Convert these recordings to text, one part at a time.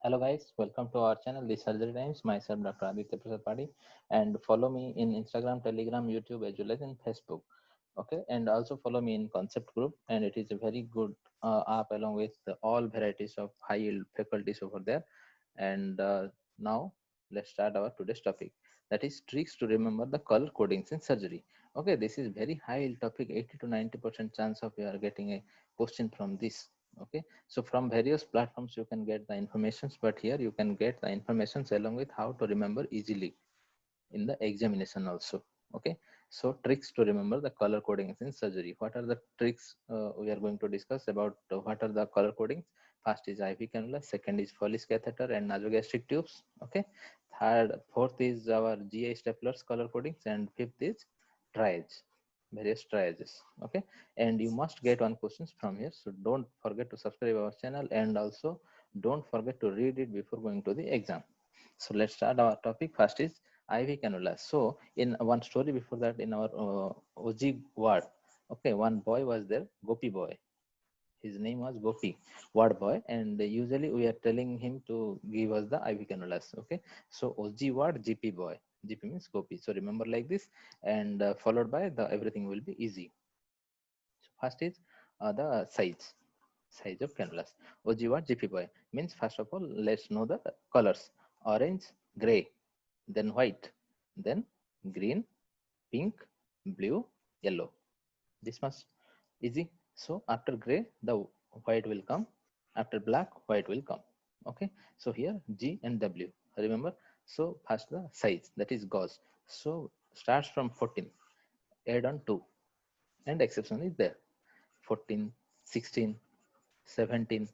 Hello guys, welcome to our channel, The Surgery Times. Myself, Dr. Aditya Prasad Padi, and follow me in Instagram, Telegram, YouTube, as well as in Facebook. Okay, and also follow me in Concept Group, and it is a very good app along with all varieties of high yield faculties over there. And now let's start our today's topic. That is tricks to remember the color codings in surgery. Okay, this is very high yield topic. 80 to 90% chance of you are getting a question from this. Okay, so from various platforms you can get the informations, but here you can get the informations along with how to remember easily in the examination also. Okay, so tricks to remember the color codings in surgery. What are the tricks we are going to discuss about? What are the color codings? First is IV cannula, second is Foley's catheter and nasogastric tubes. Okay, fourth is our GI staplers color codings, and fifth is triage, various triages. Okay, and you must get one questions from here, so don't forget to subscribe our channel, and also don't forget to read it before going to the exam. So let's start our topic. First is IV cannula. So in one story before that, in our OG ward, okay, one boy was there, Gopi boy. His name was Gopi, ward boy, and usually we are telling him to give us the IV cannulas. Okay, so OG ward, GP boy. GP means Gopi. So remember like this, and followed by the everything will be easy. So first is the size of cannulas. OG ward, GP boy means first of all let's know the colors: orange, gray, then white, then green, pink, blue, yellow. This much easy. So after gray, the white will come. After black, white will come. Okay. So here G and W. Remember. So first the size, that is gauze. So starts from 14. Add on 2, and exception is there. 14, 16, 17.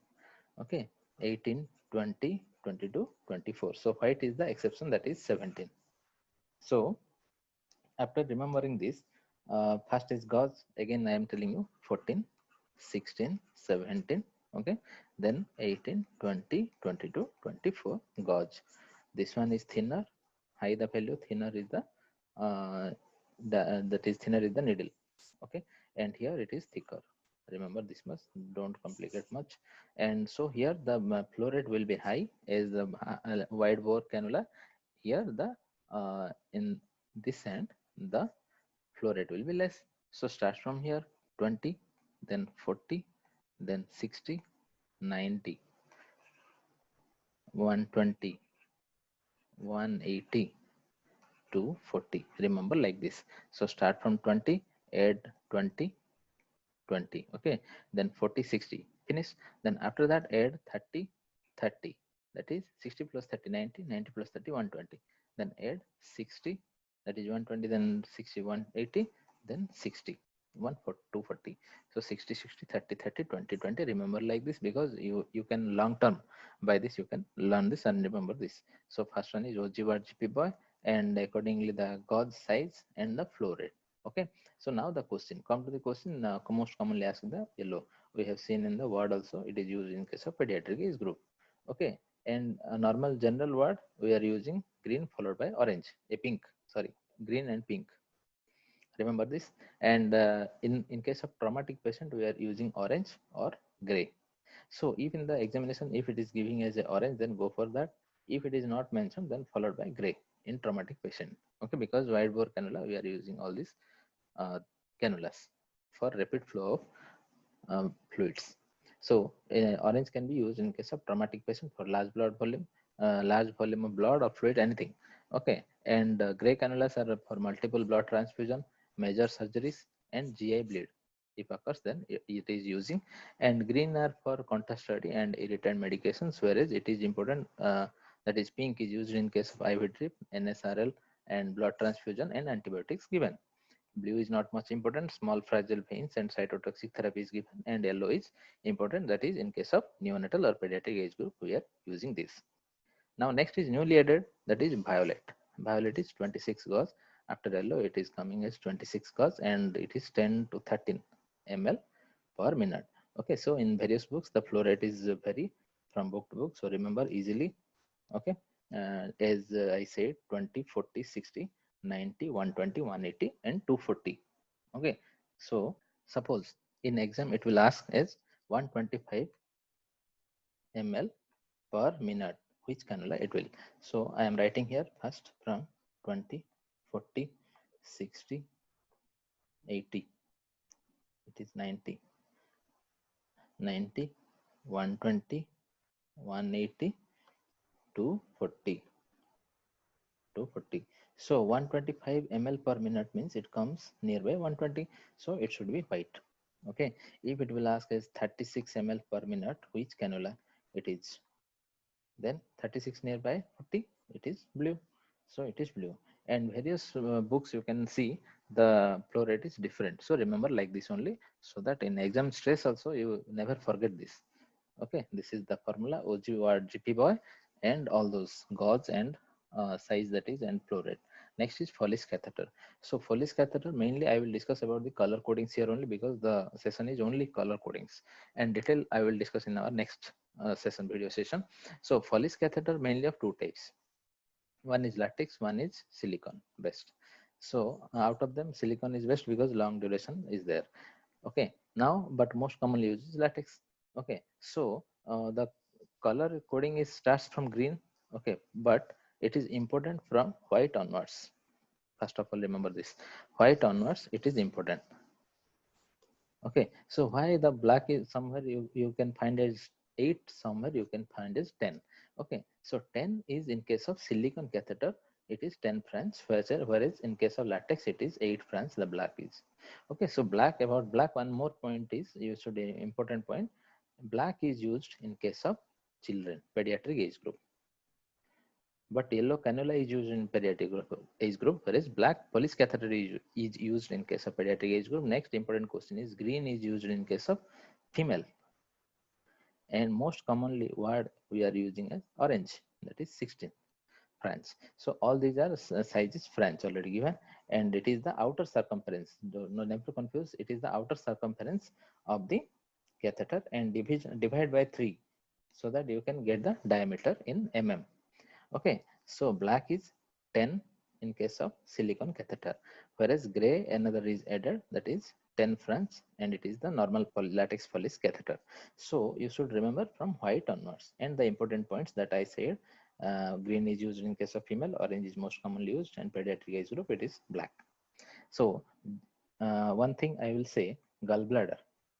Okay. 18, 20, 22, 24. So white is the exception, that is 17. So after remembering this, first is gauze. Again I am telling you 14, 16, 17. Okay, then 18, 20, 22, 24 gauge. This one is thinner. High the value, thinner is uh, that is thinner is the needle. Okay, and here it is thicker. Remember this much, don't complicate much. And so here the flow rate will be high as the wide bore cannula. Here the in this end the flow rate will be less. So start from here 20, then 40, then 60, 90, 120, 180, 240. Remember like this. So start from 20, add 20, 20. Okay, then 40, 60. Finish. Then after that add 30, 30. That is 60 plus 30, 90, 90 plus 30, 120. Then add 60, that is 120, then 60, 180, then 60. 140, 240. So 60, 60, 30, 30, 20, 20. Remember like this, because you can long term by this you can learn this and remember this. So first one is OG bar GP boy, and accordingly the gauge size and the flow rate. Okay, so now the question, come to the question, most commonly asked the yellow. We have seen in the word also, it is used in case of pediatric age group. Okay, and a normal general word we are using green followed by orange, a pink, sorry, green and pink. Remember this. And in case of traumatic patient we are using orange or gray. So if in the examination if it is giving as a orange, then go for that. If it is not mentioned, then followed by gray in traumatic patient. Okay, because wide bore cannula we are using all these cannulas for rapid flow of fluids. So orange can be used in case of traumatic patient for large volume of blood or fluid, anything. Okay, and gray cannulas are for multiple blood transfusion, major surgeries, and GI bleed. If occurs, then it is using. And green are for contrast study and irritant medications, whereas it is important. That is pink is used in case of IV drip, NSRL, and blood transfusion and antibiotics given. Blue is not much important, small fragile veins and cytotoxic therapy is given, and yellow is important, that is in case of neonatal or pediatric age group we are using this. Now next is newly added, that is violet. Violet is 26 gauge. After yellow it is coming as 26 gauge, and it is 10 to 13 ml per minute. Okay, so in various books the flow rate is vary from book to book, so remember easily. Okay, as I said, 20, 40, 60, 90, 120, 180, and 240. Okay, so suppose in exam it will ask as 125 ml per minute, which cannula it will. So I am writing here first from 20, 40, 60, 80, it is 90, 90, 120, 180, 240, 240. So 125 ml per minute means it comes nearby 120, so it should be white. Okay, if it will ask us 36 ml per minute, which cannula it is, then 36 nearby 40, it is blue, so it is blue. And various books you can see the flow rate is different, so remember like this only, so that in exam stress also you never forget this. Okay, this is the formula OG or GP boy and all those gauge and size, that is, and flow rate. Next is Foley's catheter. So Foley's catheter, mainly I will discuss about the color codings here only, because the session is only color codings, and detail I will discuss in our next session, video session. So Foley's catheter mainly of two types. One is latex, one is silicone based. So out of them, silicone is best because long duration is there. Okay, now but most commonly used is latex. Okay, so the color coding is starts from green. Okay, but it is important from white onwards. First of all, remember this: white onwards, it is important. Okay, so why the black is somewhere you can find as 8, somewhere you can find as 10. Okay, so 10 is in case of silicone catheter, it is 10 francs, whereas in case of latex it is 8 francs, the black is. Okay, so black, about black, one more point is, you should, important point, black is used in case of children, pediatric age group. But yellow cannula is used in pediatric age group, whereas black Foley's catheter is used in case of pediatric age group. Next important question is green is used in case of female, and most commonly word we are using as orange, that is 16 French. So all these are sizes French already given, and it is the outer circumference. No, never confuse. It is the outer circumference of the catheter, and divide by 3, so that you can get the diameter in mm. Okay, so black is 10 in case of silicone catheter, whereas gray another is added, that is 10 French, and it is the normal latex Foley's catheter. So you should remember from white onwards. And the important points that I said, green is used in case of female, orange is most commonly used, and pediatric age group it is black. So one thing I will say, gallbladder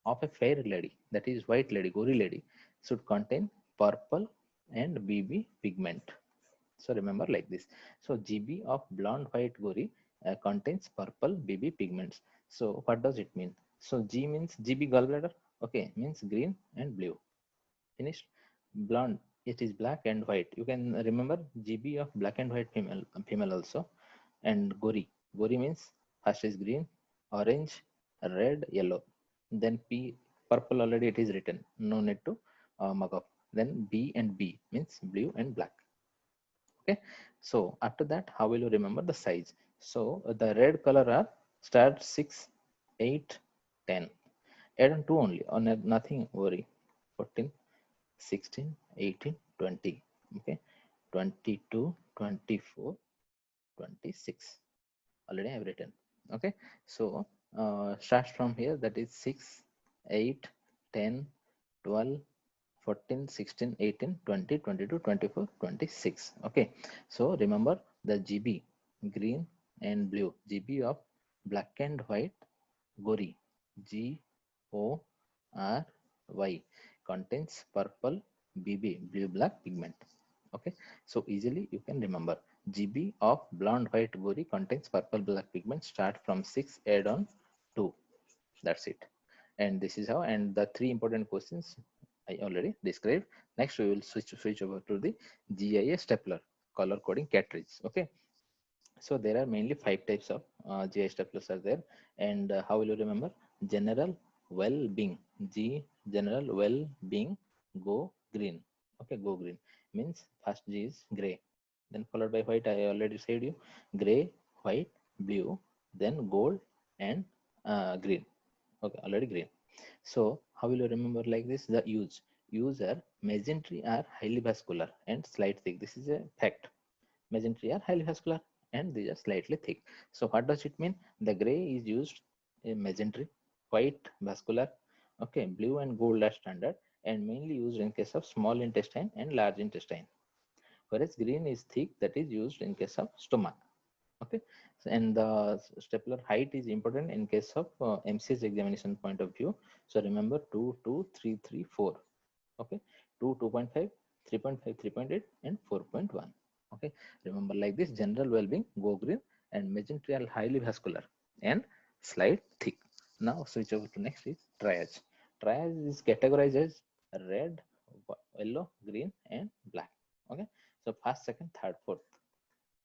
of a fair lady, that is white lady, gory lady, should contain purple and BB pigment. So remember like this. So GB of blonde white gori contains purple BB pigments. So what does it mean? So G means GB gallbladder. Okay, means green and blue. Finished. Blonde, it is black and white. You can remember GB of black and white female also. And gori means first is green, orange, red, yellow. Then P, purple already it is written. No need to mug up. Then B and B means blue and black. Okay, so after that, how will you remember the size? So the red color are start 6, 8, 10. Add on 2 only, on nothing worry. 14, 16, 18, 20. Okay, 22, 24, 26. Already I have written. Okay, so starts from here, that is 6, 8, 10, 12, 14, 16, 18, 20, 22, 24, 26. Okay, so remember the GB, green and blue, GB of black and white gori, GORY, contains purple BB, blue black pigment. Okay, so easily you can remember. GB of blonde white gori contains purple black pigment. Start from 6, add on 2. That's it. And this is how, and the 3 important questions I already described. Next we will switch over to the GIA stapler, color coding cartridge. Okay, so there are mainly 5 types of GI staplers are there. And how will you remember? General well-being, G, general well-being, go green. Okay, go green means first G is gray, then followed by white. I already said you, gray, white, blue, then gold, and green. Okay, already green. So how will you remember like this? The use are mesentery are highly vascular and slight thick. This is a fact. Mesentery are highly vascular and these are slightly thick. So what does it mean? The gray is used in mesentery, white vascular, okay, blue and gold are standard, and mainly used in case of small intestine and large intestine. Whereas green is thick, that is used in case of stomach. Okay, so, and the stapler height is important in case of MCH examination point of view. So remember 2, 2, 3, 3, 4. Okay, 2, 2.5, 3.5, 3.8, and 4.1. Okay, remember like this: general well-being, go green, and mesenterial highly vascular and slight thick. Now switch over to next is triage. Triage is categorized as red, yellow, green, and black. Okay, so first, second, third, fourth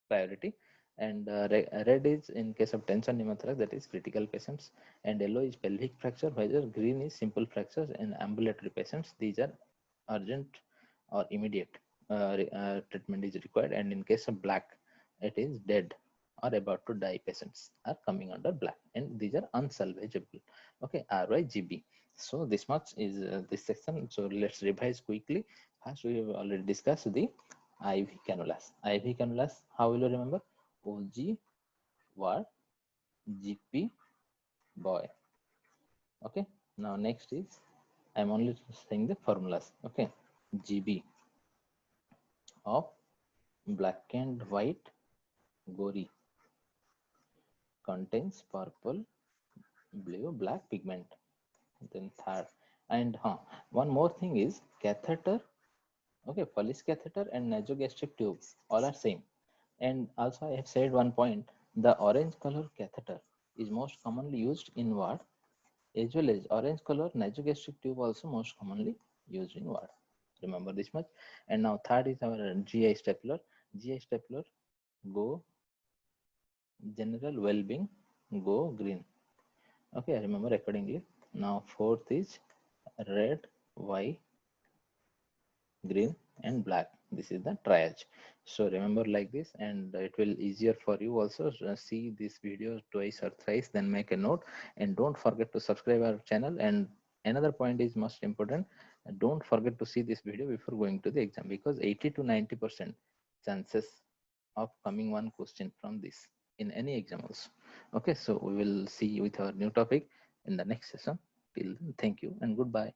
priority. And red is in case of tension pneumothorax, that is critical patients, and yellow is pelvic fracture, while green is simple fractures and ambulatory patients. These are urgent or immediate treatment is required. And in case of black, it is dead or about to die patients are coming under black, and these are unsalvageable. Okay, RYGB. So this much is this section. So let's revise quickly. First, we have already discussed the IV cannulas. IV cannulas, how will you remember? OG, word, GP, boy. Okay. Now next is, I'm only saying the formulas. Okay. GB of black and white gory contains purple, blue, black pigment. Then third, and one more thing is catheter. Okay, Pulse catheter and nasogastric tube all are same. And also I have said one point, the orange color catheter is most commonly used in ward, as well as orange color nasogastric tube also most commonly used in ward. Remember this much. And now third is our GI stapler. GI stapler, go general well-being, go green. Okay, I remember accordingly. Now fourth is red, white, green, and black. This is the triage. So remember like this, and it will easier for you also. See this video twice or thrice, then make a note, and don't forget to subscribe our channel. And another point is most important, don't forget to see this video before going to the exam, because 80 to 90% chances of coming one question from this in any exam also. Okay, so we will see you with our new topic in the next session. Till then, thank you and goodbye.